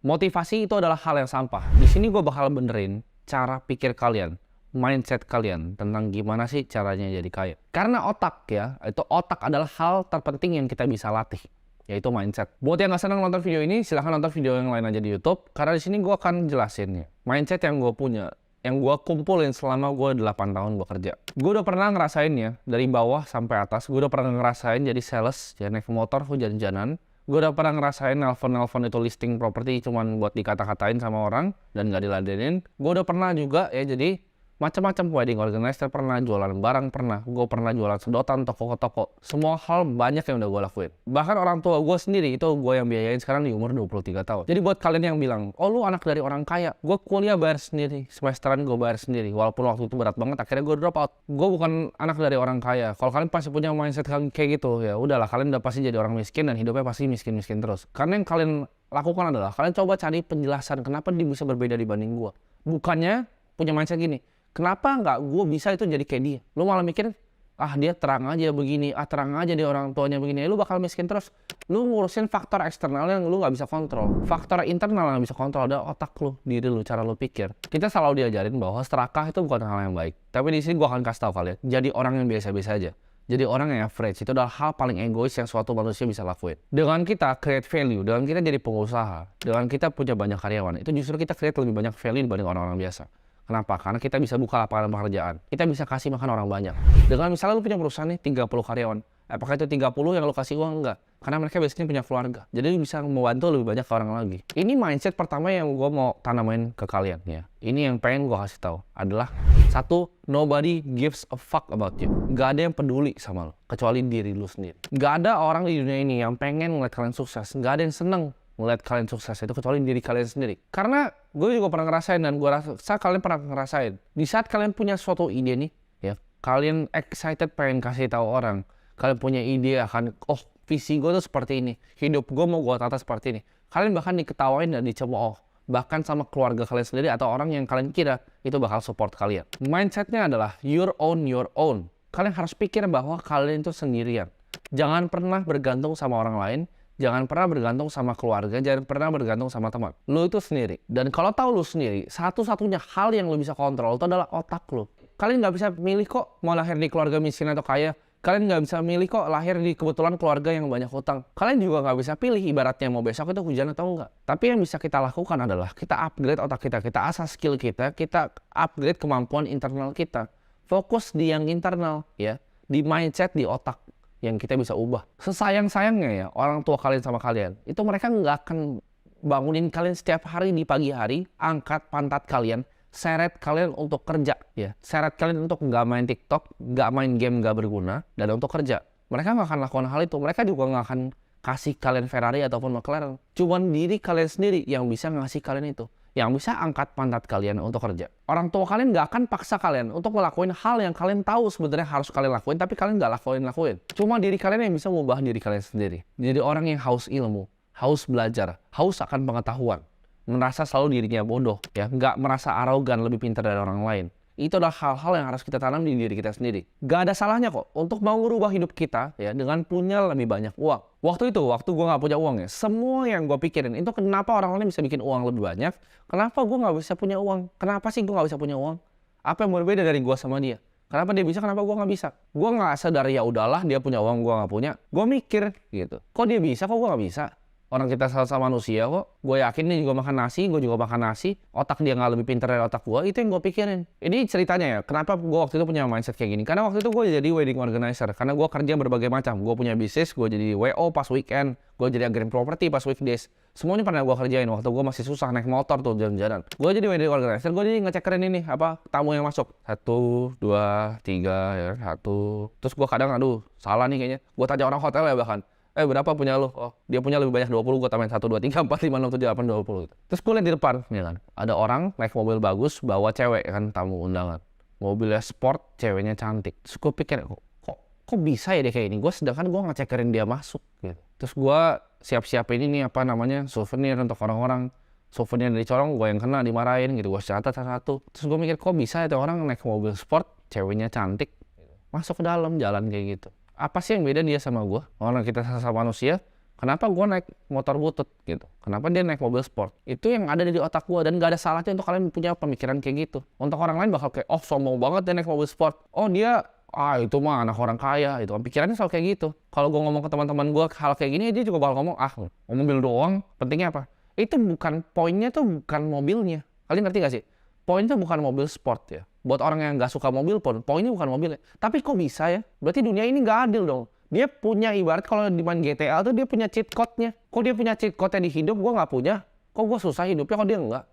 Motivasi itu adalah hal yang sampah. Di sini gue bakal benerin cara pikir kalian, mindset kalian tentang gimana sih caranya jadi kaya. Karena otak ya, itu otak adalah hal terpenting yang kita bisa latih, yaitu mindset. Buat yang nggak senang nonton video ini, silahkan nonton video yang lain aja di YouTube. Karena di sini gue akan jelasin ya, mindset yang gue punya, yang gue kumpulin selama gue 8 tahun bekerja. Gue udah pernah ngerasain ya, dari bawah sampai atas. Gue udah pernah ngerasain jadi sales, ya naik motor, hujan-hujanan. Gue udah pernah ngerasain nelpon itu listing properti cuman buat dikata-katain sama orang dan nggak diladenin. Gue udah pernah juga ya jadi macam-macam wedding organizer, pernah jualan barang, pernah. Gue pernah jualan sedotan toko ke toko. Semua hal banyak yang udah gue lakuin. Bahkan orang tua gue sendiri itu gue yang biayain sekarang di umur 23 tahun. Jadi buat kalian yang bilang, oh lu anak dari orang kaya, gue kuliah bayar sendiri, semesteran gue bayar sendiri. Walaupun waktu itu berat banget, akhirnya gue drop out. Gue bukan anak dari orang kaya. Kalau kalian pasti punya mindset kayak gitu, ya udahlah, kalian udah pasti jadi orang miskin dan hidupnya pasti miskin-miskin terus. Karena yang kalian lakukan adalah kalian coba cari penjelasan kenapa dia bisa berbeda dibanding gue. Bukannya punya mindset gini, kenapa nggak gue bisa itu jadi kayak dia? Lu malah mikir, ah dia terang aja begini, ah terang aja dia orang tuanya begini, lu bakal miskin terus. Lu ngurusin faktor eksternal yang lu nggak bisa kontrol. Faktor internal yang bisa kontrol ada otak lu, diri lu, cara lu pikir. Kita selalu diajarin bahwa serakah itu bukan hal yang baik. Tapi di sini gue akan kasih tahu kalian, jadi orang yang biasa-biasa aja. Jadi orang yang average itu adalah hal paling egois yang suatu manusia bisa lakuin. Dengan kita create value, dengan kita jadi pengusaha, dengan kita punya banyak karyawan, itu justru kita create lebih banyak value dibanding orang-orang biasa. Kenapa? Karena kita bisa buka lapangan pekerjaan. Kita bisa kasih makan orang banyak. Dengan misalnya lu punya perusahaan nih 30 karyawan. Apakah itu 30 yang lu kasih uang? Enggak. Karena mereka biasanya punya keluarga. Jadi lu bisa membantu lebih banyak ke orang lagi. Ini mindset pertama yang gue mau tanamin ke kalian ya. Ini yang pengen gue kasih tahu adalah satu, nobody gives a fuck about you. Gak ada yang peduli sama lu, kecuali diri lu sendiri. Gak ada orang di dunia ini yang pengen ngeliat kalian sukses. Gak ada yang seneng melihat kalian sukses itu kecuali diri kalian sendiri. Karena gue juga pernah ngerasain dan gue rasa kalian pernah ngerasain. Di saat kalian punya suatu ide nih, ya kalian excited pengen kasih tahu orang. Kalian punya ide akan, oh visi gue tuh seperti ini, hidup gue mau gue tata seperti ini. Kalian bahkan diketawain dan dicemooh, bahkan sama keluarga kalian sendiri atau orang yang kalian kira itu bakal support kalian. Mindsetnya adalah your own. Kalian harus pikir bahwa kalian itu sendirian. Jangan pernah bergantung sama orang lain. Jangan pernah bergantung sama keluarga, jangan pernah bergantung sama teman. Lu itu sendiri. Dan kalau tahu lu sendiri, satu-satunya hal yang lu bisa kontrol itu adalah otak lu. Kalian nggak bisa milih kok mau lahir di keluarga miskin atau kaya. Kalian nggak bisa milih kok lahir di kebetulan keluarga yang banyak hutang. Kalian juga nggak bisa pilih ibaratnya mau besok itu hujan atau enggak. Tapi yang bisa kita lakukan adalah kita upgrade otak kita asah skill kita upgrade kemampuan internal kita. Fokus di yang internal ya, di mindset, di otak yang kita bisa ubah. Sesayang-sayangnya ya orang tua kalian sama kalian, itu mereka nggak akan bangunin kalian setiap hari di pagi hari, angkat pantat kalian, seret kalian untuk kerja ya, seret kalian untuk nggak main TikTok, nggak main game nggak berguna, dan untuk kerja. Mereka nggak akan lakukan hal itu. Mereka juga nggak akan kasih kalian Ferrari ataupun McLaren. Cuman diri kalian sendiri yang bisa ngasih kalian itu, yang bisa angkat pantat kalian untuk kerja. Orang tua kalian nggak akan paksa kalian untuk ngelakuin hal yang kalian tahu sebenarnya harus kalian lakuin, tapi kalian nggak lakuin. Cuma diri kalian yang bisa mengubah diri kalian sendiri. Jadi orang yang haus ilmu, haus belajar, haus akan pengetahuan, merasa selalu dirinya bodoh, ya nggak merasa arogan lebih pintar dari orang lain. Itu adalah hal-hal yang harus kita tanam di diri kita sendiri. Gak ada salahnya kok untuk mau merubah hidup kita ya dengan punya lebih banyak uang. Waktu gue nggak punya uang ya, semua yang gue pikirin itu kenapa orang lain bisa bikin uang lebih banyak, kenapa gue nggak bisa punya uang, kenapa sih gue nggak bisa punya uang, apa yang berbeda dari gue sama dia, kenapa dia bisa, kenapa gue nggak bisa. Gue nggak sadar ya udahlah dia punya uang, gue nggak punya. Gue mikir gitu, kok dia bisa, kok gue nggak bisa. Orang kita sama manusia kok. Gue yakin dia juga makan nasi, gue juga makan nasi. Otak dia nggak lebih pintar dari otak gue. Itu yang gue pikirin. Ini ceritanya ya, kenapa gue waktu itu punya mindset kayak gini. Karena waktu itu gue jadi wedding organizer. Karena gue kerja berbagai macam. Gue punya bisnis, gue jadi WO pas weekend. Gue jadi agen properti pas weekdays. Semuanya pernah gue kerjain. Waktu gue masih susah naik motor tuh jalan-jalan. Gue jadi wedding organizer, gue jadi ngecekerin ini, apa, tamu yang masuk. 1, 2, 3, ya, 1. Terus gue kadang, aduh, salah nih kayaknya. Gue tanya orang hotel ya bahkan. Berapa punya lu? Oh, dia punya lebih banyak 20, gue tambahin 1, 2, 3, 4, 5, 6, 7, 8, 20. Terus gue liat di depan, ya kan, ada orang naik mobil bagus, bawa cewek kan, tamu undangan. Mobilnya sport, ceweknya cantik. Terus gue pikir, kok bisa ya dia kayak ini? Sedangkan gue ngecekerin dia masuk gitu. Terus gue siap-siapin ini apa namanya, souvenir untuk orang-orang. Souvenir dari corong, gue yang kena dimarahin gitu. Gue catat satu. Terus gue mikir, kok bisa ya orang naik mobil sport, ceweknya cantik, masuk ke dalam jalan kayak gitu. Apa sih yang beda dia sama gue? Orang kita sama manusia, Kenapa gue naik motor butut gitu? Kenapa dia naik mobil sport? Itu yang ada di otak gue, dan gak ada salahnya untuk kalian punya pemikiran kayak gitu. Untuk orang lain bakal kayak, oh sombong banget dia naik mobil sport. Oh dia, itu mah anak orang kaya. Itu pikirannya selalu kayak gitu. Kalau gue ngomong ke teman-teman gue hal kayak gini, dia juga bakal ngomong, mobil doang, pentingnya apa? Itu bukan poinnya, tuh bukan mobilnya. Kalian ngerti gak sih? Poinnya bukan mobil sport ya. Buat orang yang gak suka mobil pun, poinnya bukan mobilnya. Tapi kok bisa ya? Berarti dunia ini gak adil dong. Dia punya, ibarat kalau di main GTA tuh dia punya cheat code-nya. Kok dia punya cheat code-nya di hidup, gue nggak punya. Kok gue susah hidupnya, kok dia enggak?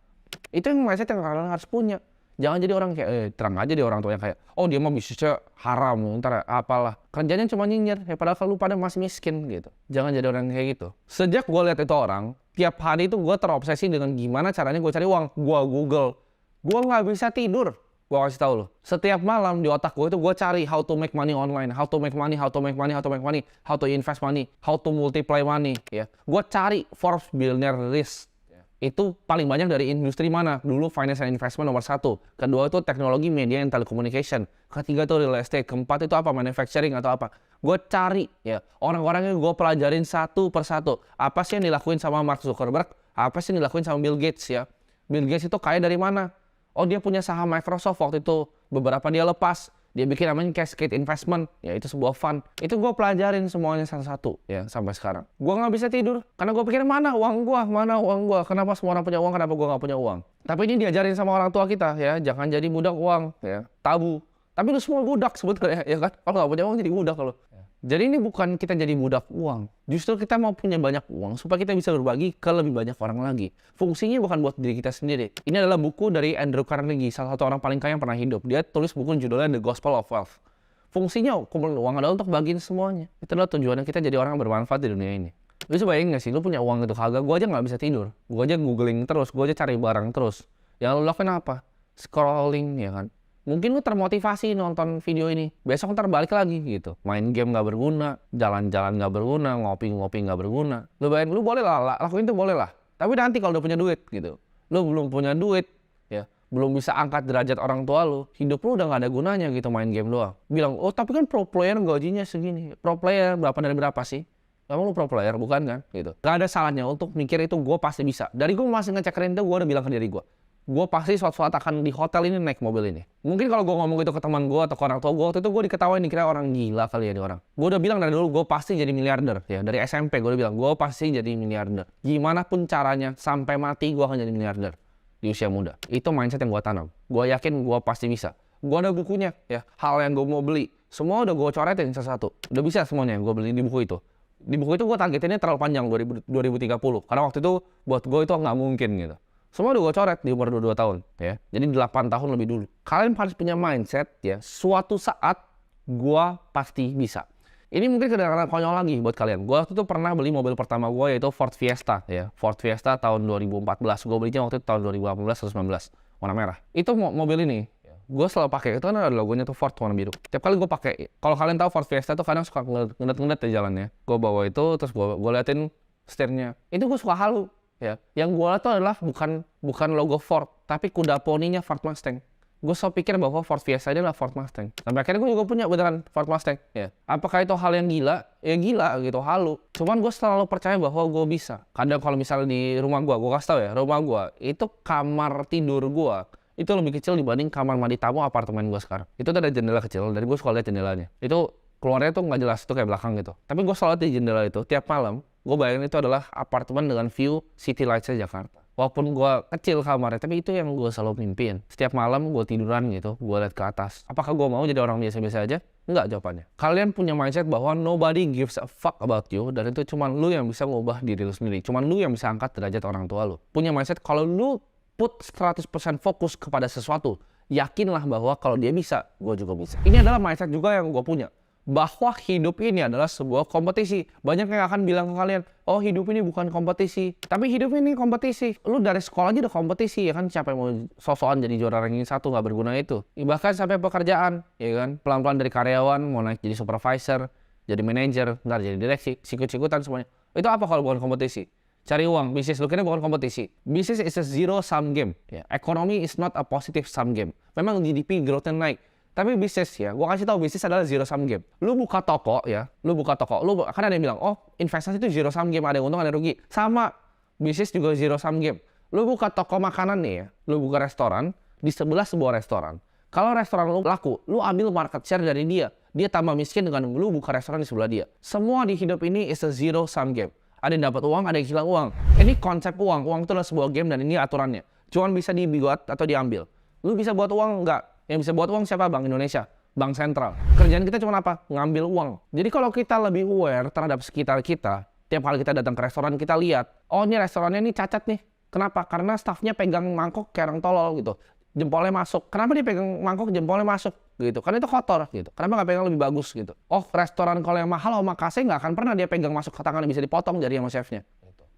Itu yang mindset yang kalian harus punya. Jangan jadi orang kayak, terang aja dia orang tua yang kayak, oh dia mah bisnisnya haram, ntar apalah. Kerjanya cuma nyinyir, padahal kalau lu pada masih miskin gitu. Jangan jadi orang kayak gitu. Sejak gue lihat itu orang, tiap hari itu gue terobsesi dengan gimana caranya gue cari uang. Gue Google, gue nggak bisa tidur. Gue kasih tahu lo, setiap malam di otak gue itu gue cari how to make money online, how to make money, how to make money, how to make money, how to invest money, how to multiply money, ya. Gue cari Forbes Billionaire List. Itu paling banyak dari industri mana? Dulu finance and investment nomor 1. Kedua itu teknologi, media, and telecommunication. Ketiga itu real estate. Keempat itu apa? Manufacturing atau apa? Gue cari ya orang-orangnya, gue pelajarin satu persatu. Apa sih yang dilakuin sama Mark Zuckerberg? Apa sih yang dilakuin sama Bill Gates ya? Bill Gates itu kaya dari mana? Oh dia punya saham Microsoft waktu itu, beberapa dia lepas, dia bikin namanya Cascade Investment, ya itu sebuah fund. Itu gue pelajarin semuanya satu-satu ya sampai sekarang. Gue nggak bisa tidur karena gue pikir mana uang gue, kenapa semua orang punya uang, kenapa gue nggak punya uang. Tapi ini diajarin sama orang tua kita ya, jangan jadi budak uang ya, tabu. Tapi lu semua budak sebetulnya ya kan, kalau nggak punya uang jadi budak kalau. Jadi ini bukan kita jadi budak uang. Justru kita mau punya banyak uang supaya kita bisa berbagi ke lebih banyak orang lagi. Fungsinya bukan buat diri kita sendiri. Ini adalah buku dari Andrew Carnegie, salah satu orang paling kaya yang pernah hidup. Dia tulis buku judulnya The Gospel of Wealth. Fungsinya kumpulin uang adalah untuk bagiin semuanya. Itu adalah tujuannya kita jadi orang yang bermanfaat di dunia ini. Lu coba bayangin gak sih, lu punya uang itu kagak? Gue aja nggak bisa tidur. Gue aja googling terus, gue aja cari barang terus. Yang lu lakuin apa? Scrolling ya kan. Mungkin lu termotivasi nonton video ini, besok ntar balik lagi gitu. Main game nggak berguna, jalan-jalan nggak berguna, ngopi-ngopi nggak berguna. Lu bayangin, lu boleh lah, lakuin itu boleh lah. Tapi nanti kalau udah punya duit gitu, lu belum punya duit, ya belum bisa angkat derajat orang tua lu, hidup lu udah nggak ada gunanya gitu main game doang. Bilang, oh tapi kan pro player gajinya segini. Pro player berapa dari berapa sih? Emang lu pro player bukan kan? Gitu. Gak ada salahnya untuk mikir itu gue pasti bisa. Dari gue masih ngecekin itu, gue udah bilang ke diri gue pasti suatu saat akan di hotel ini naik mobil ini. Mungkin kalau gue ngomong itu ke teman gue atau ke orang tua gue, waktu itu gue diketawain, dikira orang gila kali ya ini orang. Gue udah bilang dari dulu gue pasti jadi miliarder ya. Dari SMP gue udah bilang gue pasti jadi miliarder. Gimana pun caranya sampai mati gue akan jadi miliarder di usia muda. Itu mindset yang gue tanam. Gue yakin gue pasti bisa. Gue ada bukunya ya. Hal yang gue mau beli semua udah gue coretin satu-satu. Udah bisa semuanya yang gue beli di buku itu. Di buku itu gue targetinnya terlalu panjang 2030. Karena waktu itu buat gue itu nggak mungkin gitu. Semua udah gue coret di umur 22 tahun ya. Jadi 8 tahun lebih dulu. Kalian harus punya mindset ya, suatu saat gue pasti bisa. Ini mungkin kedengaran konyol lagi buat kalian. Gue waktu itu pernah beli mobil pertama gue yaitu Ford Fiesta ya. Ford Fiesta tahun 2014. Gue belinya waktu itu tahun 2018 atau 2019. Warna merah. Itu mobil ini gue selalu pakai. Itu kan ada logonya tuh Ford warna biru. Tiap kali gue pakai. Kalau kalian tahu Ford Fiesta tuh kadang suka ngedet-ngedet di jalannya. Gue bawa itu terus gue liatin setirnya. Itu gue suka halu. Ya, yang gue lihat tuh adalah bukan logo Ford, tapi kuda poninya Ford Mustang. Gue selalu pikir bahwa Ford Fiesta ini adalah Ford Mustang. Sampai akhirnya gue juga punya beneran Ford Mustang. Ya, apakah itu hal yang gila? Ya gila gitu, halu. Cuman gue selalu percaya bahwa gue bisa. Kadang kalau misalnya di rumah gue kasih tau ya, rumah gue itu kamar tidur gue itu lebih kecil dibanding kamar mandi tamu apartemen gue sekarang. Itu tuh ada jendela kecil, dari gue suka lihat jendelanya. Itu keluarnya tuh nggak jelas, itu kayak belakang gitu. Tapi gue selalu lihat di jendela itu tiap malam. Gue bayangin itu adalah apartemen dengan view city lights-nya Jakarta. Walaupun gue kecil kamarnya, tapi itu yang gue selalu mimpin. Setiap malam gue tiduran gitu, gue lihat ke atas. Apakah gue mau jadi orang biasa-biasa aja? Enggak jawabannya. Kalian punya mindset bahwa nobody gives a fuck about you, dan itu cuma lu yang bisa ngubah diri lu sendiri. Cuma lu yang bisa angkat derajat orang tua lu. Punya mindset kalau lu put 100% fokus kepada sesuatu, yakinlah bahwa kalau dia bisa, gue juga bisa. Ini adalah mindset juga yang gue punya. Bahwa hidup ini adalah sebuah kompetisi. Banyak yang akan bilang ke kalian, oh hidup ini bukan kompetisi. Tapi hidup ini kompetisi. Lu dari sekolah aja udah kompetisi ya kan. Siapa yang mau sosokan jadi juara ranking 1 nggak berguna itu. Bahkan sampai pekerjaan ya kan. Pelan-pelan dari karyawan mau naik jadi supervisor, jadi manajer, ntar jadi direksi, sikut-sikutan semuanya. Itu apa kalau bukan kompetisi? Cari uang, bisnis lu kira bukan kompetisi. Business is a zero sum game. Ya. Economy is not a positive sum game. Memang GDP growth-nya naik. Tapi bisnis ya, gue kasih tahu bisnis adalah zero sum game. Lu buka toko ya, kan ada yang bilang, oh investasi itu zero sum game, ada yang untung ada yang rugi. Sama, bisnis juga zero sum game. Lu buka toko makanan nih ya, lu buka restoran, di sebelah sebuah restoran. Kalau restoran lu laku, lu ambil market share dari dia. Dia tambah miskin dengan lu buka restoran di sebelah dia. Semua di hidup ini is a zero sum game. Ada yang dapat uang, ada yang hilang uang. Ini konsep uang. Uang itu adalah sebuah game dan ini aturannya. Cuman bisa dibuat atau diambil. Lu bisa buat uang enggak? Yang bisa buat uang siapa? Bank Indonesia, Bank Sentral. Kerjaan kita cuma apa? Ngambil uang. Jadi kalau kita lebih aware terhadap sekitar kita, tiap kali kita datang ke restoran kita lihat, oh ini restorannya ini cacat nih. Kenapa? Karena staffnya pegang mangkok kayak orang tolol gitu. Jempolnya masuk. Kenapa dia pegang mangkok jempolnya masuk gitu? Karena itu kotor gitu. Kenapa nggak pegang lebih bagus gitu? Oh restoran kalau yang mahal omakase nggak akan pernah dia pegang masuk ke tangannya, bisa dipotong jari sama chefnya.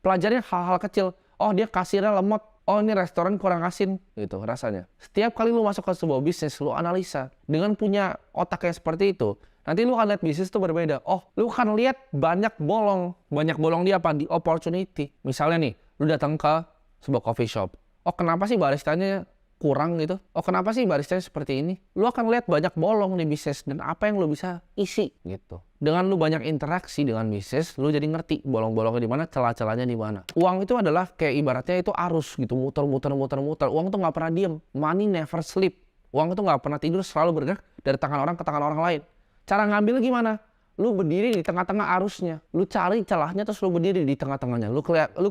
Pelajarin hal-hal kecil. Oh dia kasirnya lemot. Oh ini restoran kurang asin gitu rasanya. Setiap kali lu masuk ke sebuah bisnis, lu analisa. Dengan punya otak yang seperti itu, nanti lu akan lihat bisnis itu berbeda. Oh, lu akan lihat banyak bolong. Banyak bolong di apa? Di opportunity. Misalnya nih, lu datang ke sebuah coffee shop. Oh kenapa sih baristanya kurang gitu? Oh kenapa sih baristanya seperti ini? Lu akan lihat banyak bolong di bisnis dan apa yang lu bisa isi gitu. Dengan lu banyak interaksi dengan bisnis, lu jadi ngerti bolong-bolongnya di mana, celah-celahnya di mana. Uang itu adalah kayak ibaratnya itu arus gitu, muter-muter. Uang itu nggak pernah diem. Money never sleep. Uang itu nggak pernah tidur, selalu bergerak dari tangan orang ke tangan orang lain. Cara ngambil gimana? Lu berdiri di tengah-tengah arusnya. Lu cari celahnya terus lu berdiri di tengah-tengahnya. Lu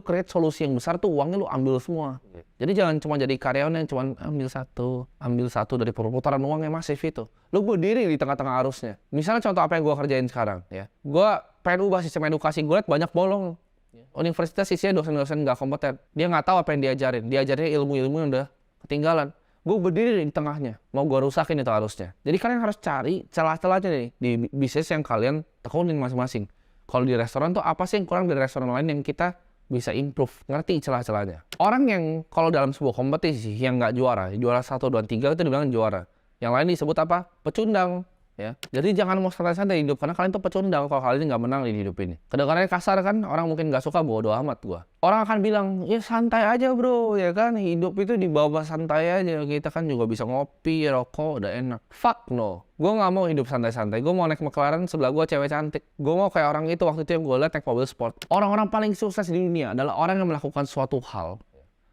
create solusi yang besar tuh, uangnya lu ambil semua. Jadi jangan cuma jadi karyawan yang cuma ambil satu dari perputaran uang yang masif itu. Lu berdiri di tengah-tengah arusnya. Misalnya contoh apa yang gua kerjain sekarang ya. Gua pengen ubah sistem edukasi, gua liat banyak bolong. Universitas isinya dosen-dosen nggak kompeten. Dia nggak tahu apa yang diajarin. Diajarinnya ilmu-ilmu yang udah ketinggalan. Gue berdiri di tengahnya, mau gue rusakin itu arusnya. Jadi kalian harus cari celah-celahnya nih di bisnis yang kalian tekunin masing-masing. Kalau di restoran tuh apa sih yang kurang dari restoran lain yang kita bisa improve, ngerti celah-celahnya. Orang yang kalau dalam sebuah kompetisi yang nggak juara 1, 2, 3 itu dibilang juara. Yang lain disebut apa? Pecundang. Ya. Jadi jangan mau santai-santai hidup, karena kalian tuh pecundang kalau kalian nggak menang di hidup ini. Kedengarannya kasar kan, orang mungkin nggak suka, bodo amat gua. Orang akan bilang, ya santai aja bro, ya kan, hidup itu dibawa santai aja, kita kan juga bisa ngopi, rokok, udah enak. Fuck no, gua nggak mau hidup santai-santai, gua mau naik McLaren, sebelah gua cewek cantik. Gua mau kayak orang itu waktu itu yang gua liat naik mobil sport. Orang-orang paling sukses di dunia adalah orang yang melakukan suatu hal,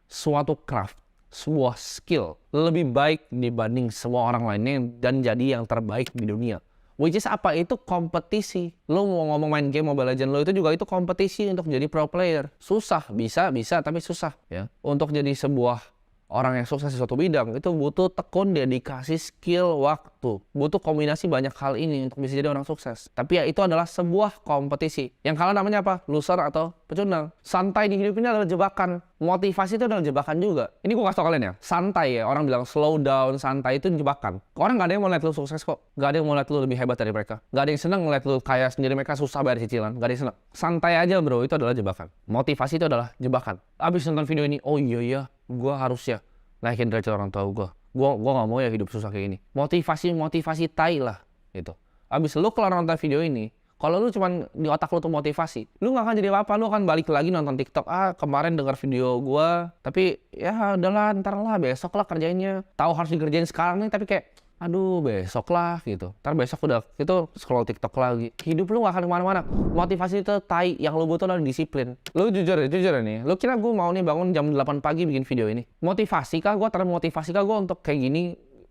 suatu craft, sebuah skill lebih baik dibanding semua orang lainnya dan jadi yang terbaik di dunia. Which is apa? Itu kompetisi. Lo mau ngomong main game Mobile Legends lo itu juga itu kompetisi untuk jadi pro player. Susah, bisa tapi susah ya. Untuk jadi sebuah orang yang sukses di suatu bidang itu butuh tekun, dedikasi, skill, waktu. Butuh kombinasi banyak hal ini untuk bisa jadi orang sukses. Tapi ya itu adalah sebuah kompetisi. Yang kalah namanya apa? Loser atau pecundang. Santai di hidup ini adalah jebakan. Motivasi itu adalah jebakan juga. Ini gue kasih tau kalian ya. Santai ya. Orang bilang slow down, santai itu jebakan. Orang gak ada yang mau lihat lu sukses kok. Gak ada yang mau lihat lu lebih hebat dari mereka. Gak ada yang seneng ngeliat lu kaya sendiri, mereka susah bayar cicilan. Gak ada yang seneng. Santai aja bro, itu adalah jebakan. Motivasi itu adalah jebakan. Abis nonton video ini, oh iya, gue harus ya naikin derajat orang tua gue. Gue gak mau ya hidup susah kayak gini. Motivasi tai lah gitu. Abis lu kelar nonton video ini, kalau lu cuman di otak lu tuh motivasi, lu gak akan jadi apa-apa. Lu akan balik lagi nonton TikTok. Kemarin dengar video gue, tapi ya udahlah, ntar lah, besok lah kerjainnya. Tahu harus dikerjain sekarang nih, tapi kayak aduh besok lah gitu. Ntar besok udah itu scroll TikTok lagi. Hidup lu gak akan kemana-mana. Motivasi itu tai. Yang lu butuh adalah disiplin. Lu jujur nih. Lu kira gue mau nih bangun jam 8 pagi bikin video ini? Motivasi kah? Gue termotivasi kah gue untuk kayak gini?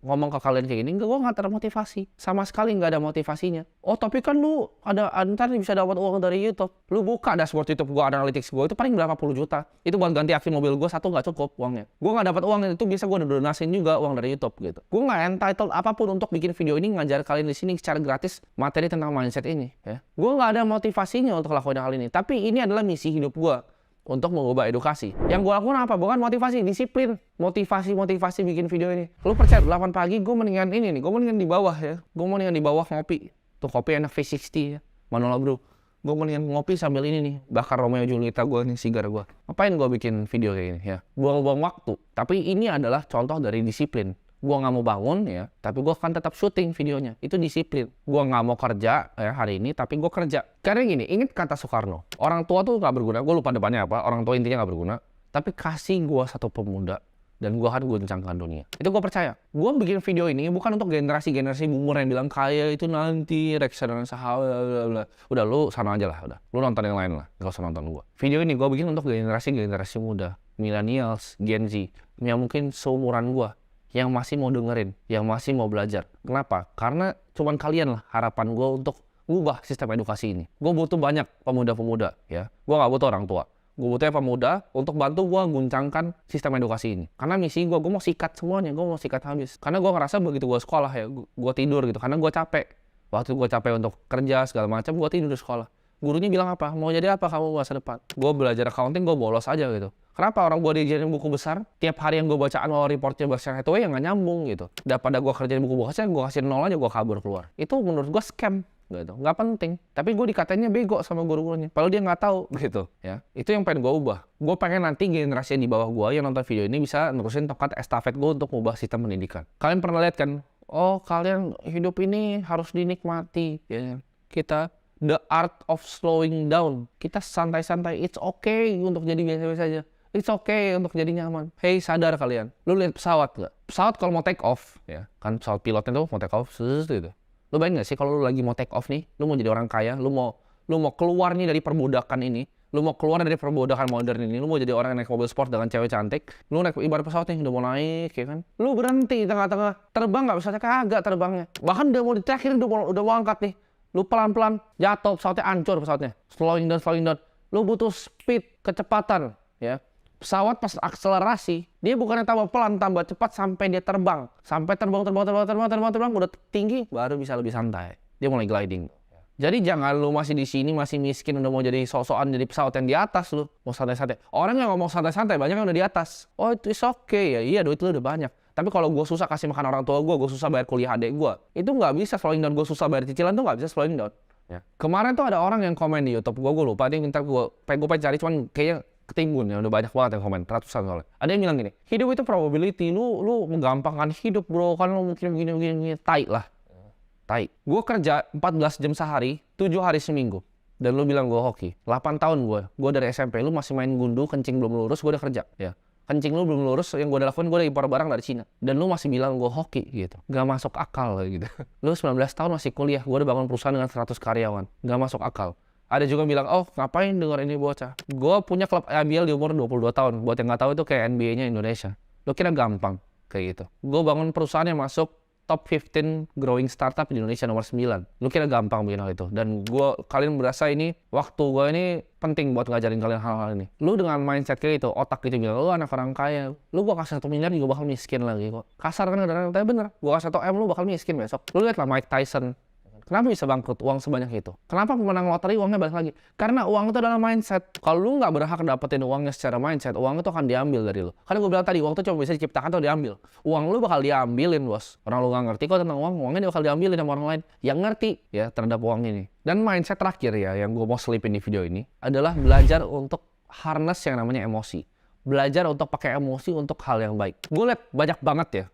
Ngomong ke kalian kayak gini? Enggak, gue gak termotivasi. Sama sekali gak ada motivasinya. Oh tapi kan lu ada ntar bisa dapat uang dari YouTube. Lu buka dashboard YouTube gue, analytics gue, itu paling berapa puluh juta. Itu buat ganti aki mobil gue, satu gak cukup uangnya. Gue gak dapat uang itu, bisa gue donasin juga uang dari YouTube gitu. Gue gak entitled apapun untuk bikin video ini, ngajar kalian di sini secara gratis materi tentang mindset ini ya. Gue gak ada motivasinya untuk lakuin hal ini. Tapi ini adalah misi hidup gue. Untuk mengubah edukasi. Yang gue lakukan apa? Bukan motivasi, disiplin. Motivasi bikin video ini. Lu percaya 8 pagi gue mendingan ini nih. Gue mendingan di bawah ya. Gue mendingan di bawah ngopi. Tuh kopi enak V60 ya. Manola bro. Gue mendingan ngopi sambil ini nih. Bakar Romeo Julieta gue nih, sigar gue. Ngapain gue bikin video kayak gini ya? Buang-buang waktu. Tapi ini adalah contoh dari disiplin. Gue gak mau bangun ya, tapi gue akan tetap syuting videonya. Itu disiplin. Gue gak mau kerja ya hari ini, tapi gue kerja. Karena gini, ingat kata Soekarno. Orang tua tuh gak berguna. Gue lupa depannya apa. Orang tua intinya gak berguna. Tapi kasih gue satu pemuda dan gue akan guncangkan dunia. Itu gue percaya. Gue bikin video ini bukan untuk generasi-generasi boomer yang bilang kaya itu nanti reksadana saham, bla. Udah lu sana aja lah, udah. Lu nonton yang lain lah, gak usah nonton gue. Video ini gue bikin untuk generasi-generasi muda, millennials, Gen Z, yang mungkin seumuran gue, yang masih mau dengerin, yang masih mau belajar. Kenapa? Karena cuman kalian lah harapan gue untuk ngubah sistem edukasi ini. Gue butuh banyak pemuda-pemuda, ya. Gue gak butuh orang tua. Gue butuhnya pemuda untuk bantu gue guncangkan sistem edukasi ini. Karena misi gue mau sikat semuanya, gue mau sikat habis. Karena gue ngerasa begitu gue sekolah ya, gue tidur gitu. Karena gue capek. Waktu gue capek untuk kerja segala macam, gue tidur di sekolah. Gurunya bilang apa? Mau jadi apa kamu masa depan? Gue belajar accounting, gue bolos aja gitu. Kenapa orang gue diajarin buku besar, tiap hari yang gue baca annual reportnya Berkshire Hathaway yang gak nyambung gitu. Daripada gue kerjain buku besar, gue kasih 0 aja, gue kabur keluar. Itu menurut gue scam. Gitu, nggak penting. Tapi gue dikatanya bego sama guru-gurunya. Padahal dia nggak tahu gitu, ya. Itu yang pengen gue ubah. Gue pengen nanti generasi yang di bawah gue yang nonton video ini bisa nerusin tongkat estafet gue untuk mengubah sistem pendidikan. Kalian pernah lihat kan? Oh, kalian hidup ini harus dinikmati, ya. Kita the art of slowing down. Kita santai-santai. It's okay untuk jadi biasa-biasa aja. It's okay untuk jadi nyaman. Hey, sadar kalian. Lu lihat pesawat nggak? Pesawat kalau mau take off, ya, kan pesawat pilotnya tuh mau take off, gitu. Lu bayangin gak sih kalau lu lagi mau take off nih, lu mau jadi orang kaya, lu mau keluar nih dari perbudakan ini, lu mau keluar dari perbudakan modern ini, lu mau jadi orang yang naik mobil sport dengan cewek cantik, lu naik ibarat pesawat nih udah mau naik, ya kan? Lu berhenti di tengah-tengah, terbang nggak pesawatnya kagak terbangnya, bahkan udah mau di terakhir udah mau angkat nih, lu pelan-pelan jatuh pesawatnya hancur pesawatnya, slowing down, lu butuh speed kecepatan, ya. Pesawat pas akselerasi, dia bukannya tambah pelan, tambah cepat sampai dia terbang. Sampai terbang, udah tinggi, baru bisa lebih santai. Dia mulai gliding. Jadi jangan lu masih di sini, masih miskin, udah mau jadi sok-sokan jadi pesawat yang di atas lu. Mau santai-santai. Orang yang ngomong santai-santai, banyak yang udah di atas. Oh itu is okay ya, iya duit lu udah banyak. Tapi kalau gue susah kasih makan orang tua gue susah bayar kuliah adik gue. Itu nggak bisa slowing down, gue susah bayar cicilan tuh nggak bisa slowing down. Ya. Kemarin tuh ada orang yang komen di YouTube gue lupa, dia minta gue pengen cari, cuman kayaknya ketimbun ya, udah banyak banget yang komen, ratusan soalnya. Ada yang bilang gini, hidup itu probability, lu menggampangkan hidup bro, kan lu mungkin begini, tai lah. Tai. Gue kerja 14 jam sehari, 7 hari seminggu. Dan lu bilang gue hoki. 8 tahun gue dari SMP, lu masih main gundu, kencing belum lurus, gue udah kerja. Ya. Kencing lu belum lurus, yang gue udah lakuin, gue udah impor barang dari Cina. Dan lu masih bilang gue hoki gitu. Gak masuk akal gitu. Lu 19 tahun masih kuliah, gue udah bangun perusahaan dengan 100 karyawan. Gak masuk akal. Ada juga bilang, oh ngapain denger ini bocah? Gue punya klub IBL di umur 22 tahun. Buat yang nggak tahu itu kayak NBA-nya Indonesia. Lo kira gampang kayak gitu? Gue bangun perusahaan yang masuk top 15 growing startup di Indonesia nomor 9. Lo kira gampang bikin hal itu? Dan kalian berasa ini, waktu gue ini penting buat ngajarin kalian hal-hal ini. Lo dengan mindset kayak gitu, otak gitu bilang, lo anak orang kaya. Lo gue kasih 1 miliar juga bakal miskin lagi kok. Kasar kan kadang-kadang, tapi bener. Gue kasih 1 M lo bakal miskin besok. Lo lihat lah Mike Tyson. Kenapa bisa bangkrut uang sebanyak itu? Kenapa pemenang lotre uangnya balik lagi? Karena uang itu adalah mindset. Kalau lu nggak berhak dapetin uangnya secara mindset, uang itu akan diambil dari lu. Karena gue bilang tadi, uang itu cuma bisa diciptakan atau diambil. Uang lu bakal diambilin, bos. Orang lu nggak ngerti kok tentang uang, uangnya bakal diambilin sama orang lain yang ngerti ya terhadap uang ini. Dan mindset terakhir ya, yang gue mau selipin di video ini, adalah belajar untuk harness yang namanya emosi. Belajar untuk pakai emosi untuk hal yang baik. Gue liat banyak banget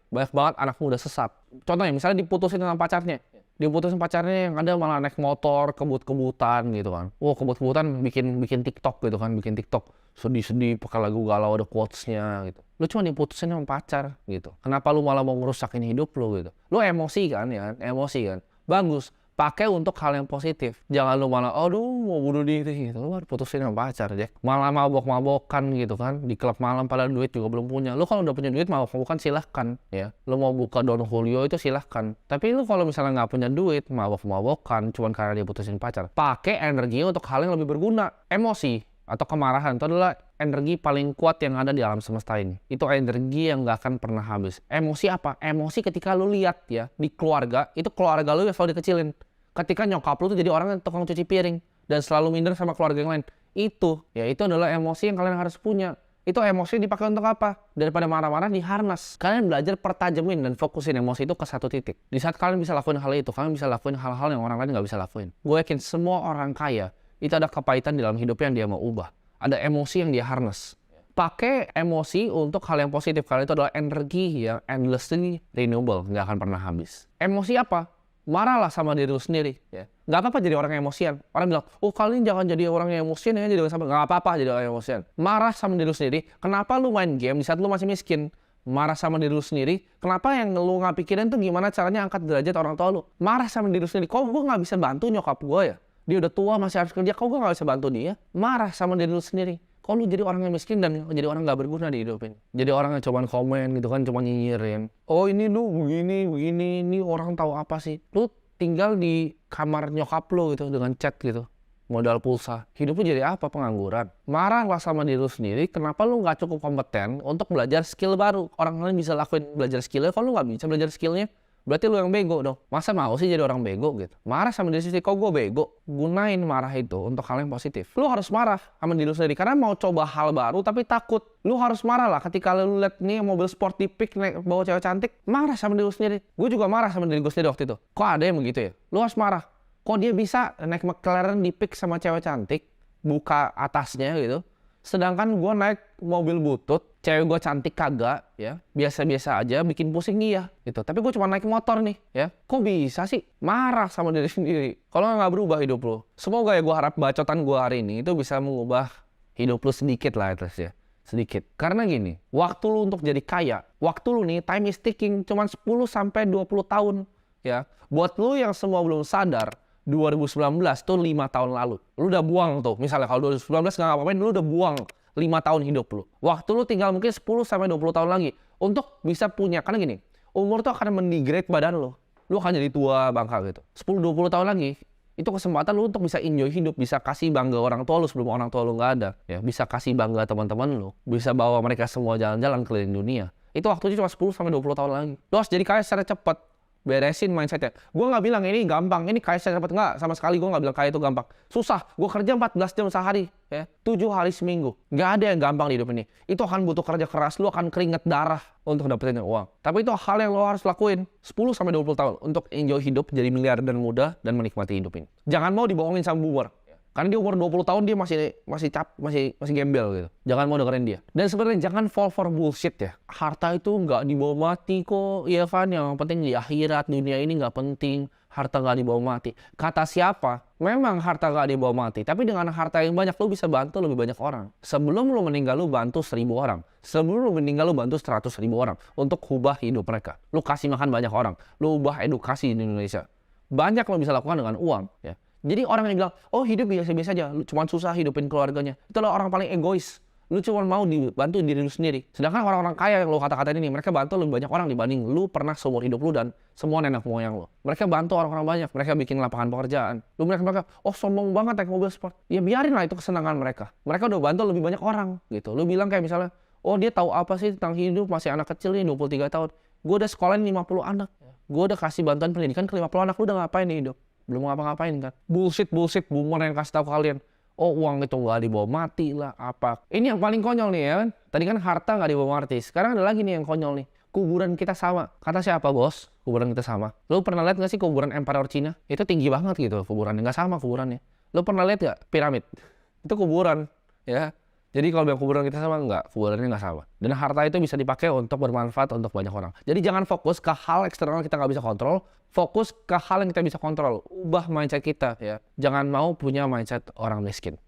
anak muda sesat. Contohnya misalnya diputusin sama pacarnya. Diputusin pacarnya yang ada malah naik motor, kebut-kebutan gitu kan. Wah, kebut-kebutan bikin TikTok gitu kan, bikin TikTok sedih-sedih pakai lagu galau ada quotes-nya gitu. Lu cuma diputusin sama pacar gitu. Kenapa lu malah mau ngerusakin hidup lu gitu? Lu emosi kan ya, emosi kan. Bagus. Pakai untuk hal yang positif. Jangan lu malah, aduh mau bunuh diri gitu. Lu harus putusin sama pacar, Jack. Malah mabok-mabokan gitu kan. Di klub malam padahal duit juga belum punya. Lu kalau udah punya duit mabok-mabokan silahkan ya. Lu mau buka Don Julio itu silahkan. Tapi lu kalau misalnya nggak punya duit, mabok-mabokan cuman karena dia putusin pacar. Pakai energinya untuk hal yang lebih berguna. Emosi atau kemarahan itu adalah energi paling kuat yang ada di alam semesta ini. Itu energi yang gak akan pernah habis. Emosi apa? Emosi ketika lu lihat ya di keluarga, itu keluarga lu yang selalu dikecilin. Ketika nyokap lu tuh jadi orang yang tukang cuci piring dan selalu minder sama keluarga yang lain. Itu adalah emosi yang kalian harus punya. Itu emosi dipakai untuk apa? Daripada marah-marah diharnas. Kalian belajar pertajamin dan fokusin emosi itu ke satu titik. Di saat kalian bisa lakuin hal itu, kalian bisa lakuin hal-hal yang orang lain gak bisa lakuin. Gue yakin semua orang kaya itu ada kepahitan di dalam hidupnya yang dia mau ubah. Ada emosi yang dia harness. Pakai emosi untuk hal yang positif. Karena itu adalah energi yang endlessly renewable. Nggak akan pernah habis. Emosi apa? Marahlah sama diri lu sendiri. Ya. Nggak apa-apa jadi orang yang emosian. Orang bilang, oh kalian jangan jadi orang yang emosian. Ya, jadi sama. Nggak apa-apa jadi orang yang emosian. Marah sama diri lu sendiri. Kenapa lu main game di saat lu masih miskin? Marah sama diri lu sendiri. Kenapa yang lu nggak pikirin tuh gimana caranya angkat derajat orang tua lu? Marah sama diri lu sendiri. Kok gue nggak bisa bantu nyokap gue ya? Dia udah tua masih harus kerja. Kok gue nggak bisa bantu dia? Marah sama diri lu sendiri. Kok lu jadi orang yang miskin dan jadi orang nggak berguna di hidup ini? Jadi orang yang cuman komen gitu kan, cuman nyinyirin. Oh ini lu begini, ini orang tahu apa sih? Lu tinggal di kamar nyokap lu gitu dengan chat gitu. Modal pulsa. Hidup lu jadi apa? Pengangguran. Marahlah sama diri lu sendiri. Kenapa lu nggak cukup kompeten untuk belajar skill baru? Orang lain bisa lakuin belajar skillnya, kalau lu nggak bisa belajar skillnya, berarti lu yang bego dong. Masa mau sih jadi orang bego gitu? Marah sama diri sendiri. Kok gue bego? Gunain marah itu untuk hal yang positif. Lu harus marah sama diri lu sendiri karena mau coba hal baru tapi takut. Lu harus marah lah ketika lu lihat nih mobil sport di pik naik bawa cewek cantik. Marah sama diri lu sendiri. Gue juga marah sama diri gue sendiri waktu itu. Kok ada yang begitu ya? Lu harus marah. Kok dia bisa naik McLaren di pik sama cewek cantik, buka atasnya gitu. Sedangkan gue naik mobil butut, cewek gue cantik kagak, ya biasa-biasa aja, bikin pusing dia, gitu. Tapi gue cuma naik motor nih, ya. Kok bisa sih? Marah sama diri sendiri. Kalau nggak berubah hidup lo. Semoga ya gue harap bacotan gue hari ini itu bisa mengubah hidup lo sedikit lah ya. Sedikit. Karena gini, waktu lu untuk jadi kaya, waktu lu nih time is ticking cuma 10-20 tahun, ya. Buat lu yang semua belum sadar, 2019 tuh 5 tahun lalu. Lu udah buang tuh. Misalnya kalau 2019 nggak ngapain, lu udah buang 5 tahun hidup lu. Waktu lu tinggal mungkin 10-20 tahun lagi untuk bisa punya. Karena gini, umur tuh akan mendegrade badan lu. Lu akan jadi tua bangka gitu. 10-20 tahun lagi, itu kesempatan lu untuk bisa enjoy hidup. Bisa kasih bangga orang tua lu sebelum orang tua lu nggak ada. Ya, bisa kasih bangga teman-teman lu. Bisa bawa mereka semua jalan-jalan keliling dunia. Itu waktunya cuma 10-20 tahun lagi. Lu harus jadi kaya secara cepat. Beresin mindsetnya. Gue nggak bilang ini gampang, ini kaya secara cepat. Nggak, sama sekali gue nggak bilang kaya itu gampang. Susah, gue kerja 14 jam sehari, ya, 7 hari seminggu. Nggak ada yang gampang di hidup ini. Itu akan butuh kerja keras, lu akan keringet darah untuk dapetin uang. Tapi itu hal yang lo harus lakuin 10-20 tahun untuk enjoy hidup, jadi miliarder muda, dan menikmati hidup ini. Jangan mau dibohongin sama boomer. Karena dia umur 20 tahun dia masih gembel gitu. Jangan mau dengerin dia. Dan sebenarnya jangan fall for bullshit ya. Harta itu nggak dibawa mati kok. Iya kan, yang penting di akhirat, dunia ini nggak penting. Harta nggak dibawa mati. Kata siapa? Memang harta nggak dibawa mati. Tapi dengan harta yang banyak lu bisa bantu lebih banyak orang. Sebelum lu meninggal lu bantu 1000 orang. Sebelum lu meninggal lu bantu 100.000 orang. Untuk ubah hidup mereka. Lu kasih makan banyak orang. Lu ubah edukasi di Indonesia. Banyak lo bisa lakukan dengan uang ya. Jadi orang yang bilang, oh hidup biasa-biasa aja, lu cuma susah hidupin keluarganya. Itulah orang paling egois. Lu cuma mau dibantu diri lu sendiri. Sedangkan orang-orang kaya yang lu kata-katain ini, mereka bantu lebih banyak orang dibanding lu pernah seumur hidup lu dan semua nenek moyang lu. Mereka bantu orang-orang banyak, mereka bikin lapangan pekerjaan. Lu mereka, oh sombong banget naik mobil sport. Ya biarin lah itu kesenangan mereka. Mereka udah bantu lebih banyak orang gitu. Lu bilang kayak misalnya, oh dia tahu apa sih tentang hidup, masih anak kecil nih 23 tahun. Gue udah sekolahin 50 anak. Gue udah kasih bantuan pendidikan ke 50 anak, lu udah ngapain nih hidup? Belum ngapa-ngapain kan. Bullshit boomer yang kasih tahu kalian. Oh uang itu nggak dibawa mati lah apa. Ini yang paling konyol nih ya kan. Tadi kan harta nggak dibawa mati. Sekarang ada lagi nih yang konyol nih. Kuburan kita sama. Kata siapa bos? Kuburan kita sama. Lu pernah lihat nggak sih kuburan Emperor Cina? Itu tinggi banget gitu kuburannya. Nggak sama kuburannya. Lu pernah lihat nggak piramid? Itu kuburan ya. Jadi kalau bilang kuburan kita sama, enggak, kuburannya nggak sama. Dan harta itu bisa dipakai untuk bermanfaat untuk banyak orang. Jadi jangan fokus ke hal eksternal kita nggak bisa kontrol, fokus ke hal yang kita bisa kontrol. Ubah mindset kita ya. Jangan mau punya mindset orang miskin.